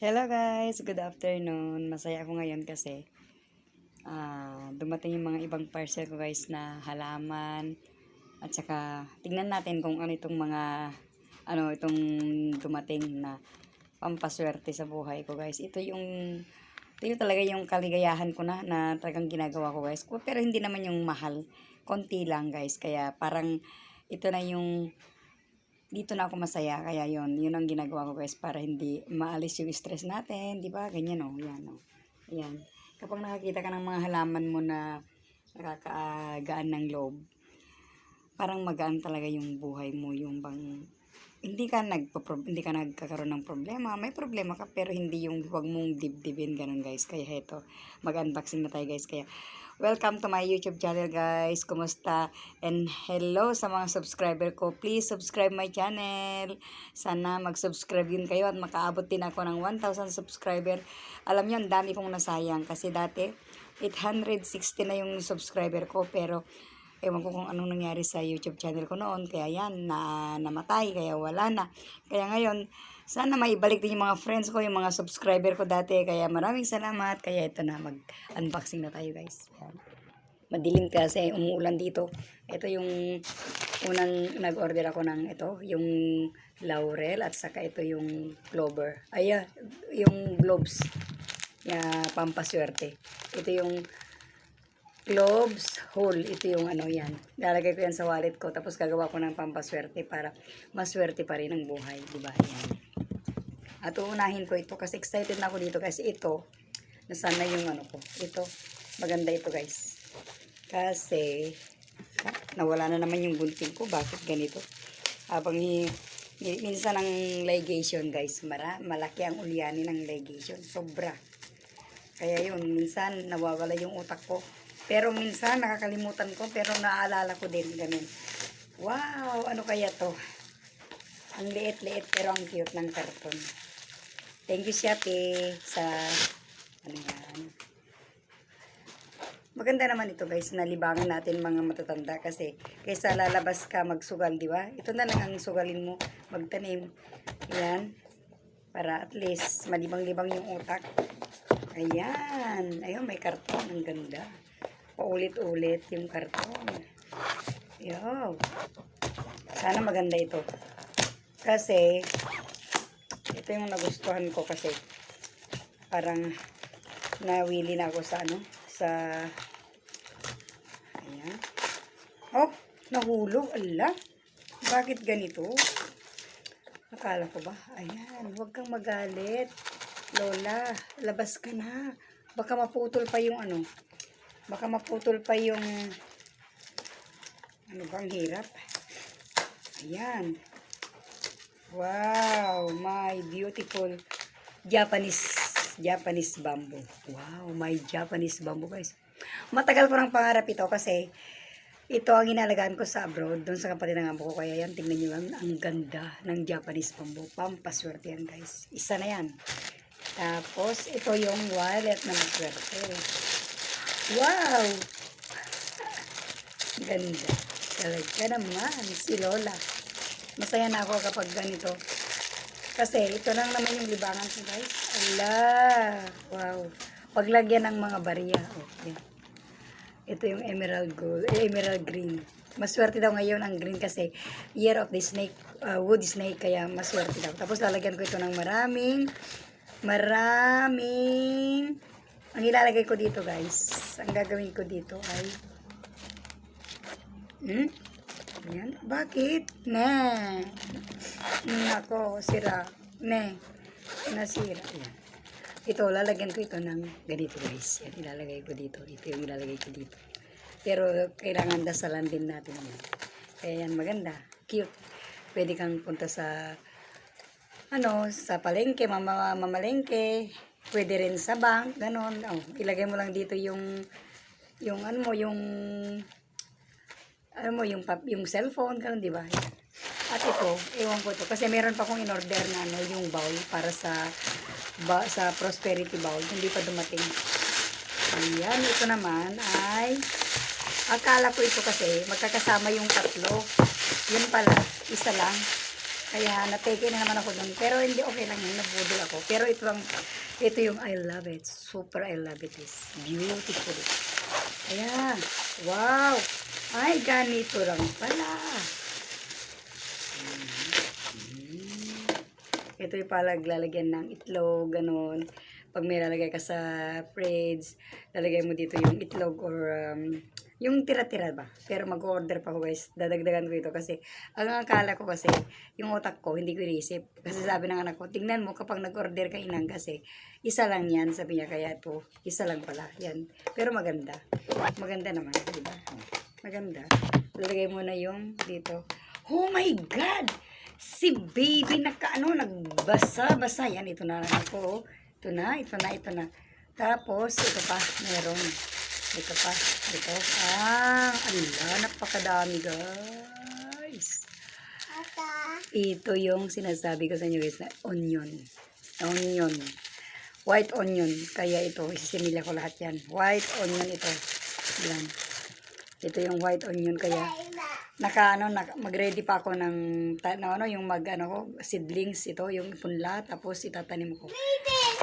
Hello guys, good afternoon. Masaya ako ngayon kasi dumating yung mga ibang parcel ko guys na halaman at saka tingnan natin kung ano itong mga itong dumating na pampaswerte sa buhay ko guys. Ito yung talaga yung kaligayahan ko na talagang ginagawa ko guys. Pero hindi naman yung mahal, konti lang guys. Kaya parang ito na yung dito na ako masaya. Kaya yun ang ginagawa ko guys para hindi maalis yung stress natin. Di ba? Ganyan o. Yan o. Yan. Kapag nakakita ka ng mga halaman mo na nakakagaan ng loob, parang magaan talaga yung buhay mo. Yung bang hindi ka nagkakaroon ng problema. May problema ka pero hindi yung huwag mong dibdibin ganun guys. Kaya heto, mag-unboxing na tayo guys. Kaya welcome to my YouTube channel guys. Kumusta? And hello sa mga subscriber ko. Please subscribe my channel. Sana mag-subscribe din kayo at makaabot din ako ng 1,000 subscriber. Alam niyo, ang dami kong nasayang kasi dati 860 na yung subscriber ko pero ewan ko kung anong nangyari sa YouTube channel ko noon. Kaya yan, namatay. Kaya wala na. Kaya ngayon, sana maibalik din yung mga friends ko, yung mga subscriber ko dati. Kaya maraming salamat. Kaya ito na, mag-unboxing na tayo guys. Yan. Madilim kasi umuulan dito. Ito yung unang nag-order ako ng ito. Yung laurel at saka ito yung clover. Yung globes. Pampaswerte. Ito yung gloves hole. Ito yung yan. Lalagay ko yan sa wallet ko. Tapos gagawa ko ng pampaswerte para maswerte pa rin ang buhay. Diba? Yan. At uunahin ko ito kasi excited na ako dito kasi ito, nasana yung ko. Ito, maganda ito guys. Kasi, nawala na naman yung gunting ko. Bakit ganito? Habang minsan ang ligation guys, malaki ang ulyanin ng ligation. Sobra. Kaya yun, minsan nawawala yung utak ko. Pero minsan nakakalimutan ko pero naaalala ko din ganun. Wow, ano kaya to? Ang liit-liit pero ang cute ng karton. Thank you Shopee sa yan. Maganda naman ito guys, nalibangan natin mga matatanda kasi kaysa lalabas ka magsugal, di ba? Ito na lang ang sugalin mo, magtanim. Yan. Para at least malibang-libang yung utak. Ayan. Ayun, may karton. Ang ganda. Paulit-ulit yung karton. Yo. Sana maganda ito. Kasi, ito yung nagustuhan ko kasi parang nawili na ako sa ayan. Oh, nahulog. Ala. Bakit ganito? Akala ko ba? Ayan, huwag kang magalit. Lola, labas ka na. Baka maputol pa yung Baka maputol pa yung bang hirap. Ayan. Wow, my beautiful Japanese bamboo. Wow, my Japanese bamboo guys. Matagal ko ng pangarap ito kasi ito ang inalagaan ko sa abroad, doon sa kapatid ng amo ko. Kaya yan, tingnan nyo lang, ang ganda ng Japanese bamboo. Pampaswerte yan guys. Isa na yan. Tapos, ito yung wallet na maswerte. Wow! Ganda. Talaga naman, si Lola. Masaya na ako kapag ganito. Kasi, ito lang naman yung libangan ko guys. Ala! Wow! Paglagyan ng mga bariya. Oh, yan. Ito yung emerald green. Maswerte daw ngayon ang green kasi year of the snake, wood snake, kaya maswerte daw. Tapos lalagyan ko ito ng maraming ang ilalagay ko dito guys, ang gagawin ko dito ay yan, bakit? Nako, sira. Nasira. Yan. Ito, lalagyan ko ito ng ganito guys. Yan, ilalagay ko dito. Ito yung ilalagay ko dito. Pero, kailangan dasalan din natin yan. Kaya yan, maganda. Cute. Pwede kang punta sa sa palengke, mamalengke. Pwede rin sa bank, ganon. Oh, ilagay mo lang dito yung cellphone, ganon, di ba? At ito, ewan ko ito. Kasi meron pa akong in-order na yung bowl para sa prosperity bowl. Hindi pa dumating. Ayan, ito naman ay, akala ko ito kasi magkakasama yung tatlo. Yun pala, isa lang. Kaya nateke na naman ako doon. Pero hindi okay lang yun. Nabudol ako. Pero ito yung I love it. Super I love it. It's beautiful. Ayan. Wow. Ay, ganito lang pala. Ito yung palaglalagyan ng itlog, ganun. Pag may lalagay ka sa fridge, lalagay mo dito yung itlog or yung tira-tira ba. Pero mag-order pa ko guys, dadagdagan ko ito kasi ang akala ko kasi, yung utak ko, hindi ko inisip. Kasi sabi ng anak ko, tingnan mo kapag nag-order ka inang kasi, isa lang yan, sabi niya, kaya ito, isa lang pala, yan. Pero maganda. Maganda naman, di ba? Maganda. Lalagay mo na yung dito. Oh my God! Si baby nagbasa-basa. Yan, ito na lang ako. Ito na. Tapos, ito pa, meron. Ito pa, ito. Ala, napakadami guys. Ito yung sinasabi ko sa inyo guys na onion. Onion. White onion. Kaya ito, isisimila ko lahat yan. White onion ito. Yan. Ito yung white onion kaya mag-ready pa ako ng yung seedlings ito, yung punla, tapos itatanim ko.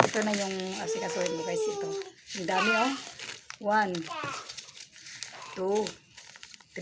Ito na yung asikasuhin ko guys ito. Ang dami 1, 2,